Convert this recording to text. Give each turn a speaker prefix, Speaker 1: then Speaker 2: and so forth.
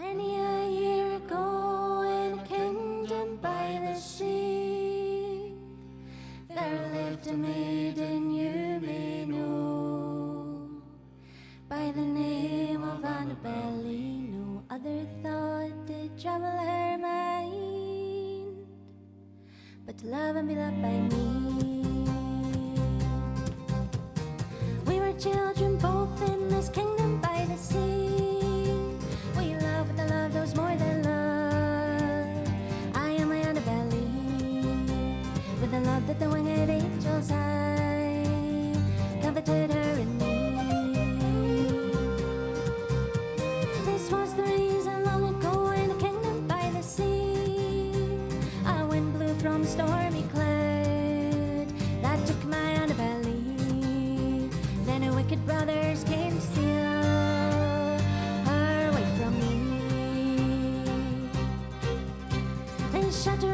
Speaker 1: Many a year ago, in a kingdom by the sea, there lived a maiden you may know, by the name of Annabel Lee. No other thought did trouble her mind, but to love and be loved by me. We were children both in this kingdom by the sea. We love with the love that was more than love. I am my Annabel Lee, with the love that the winged angels high comforted her and me. This was the reason long ago in a kingdom by the sea. A wind blew from stormy cloud that took my Annabel Lee. Then her wicked brothers came to steal her away from me. They shut her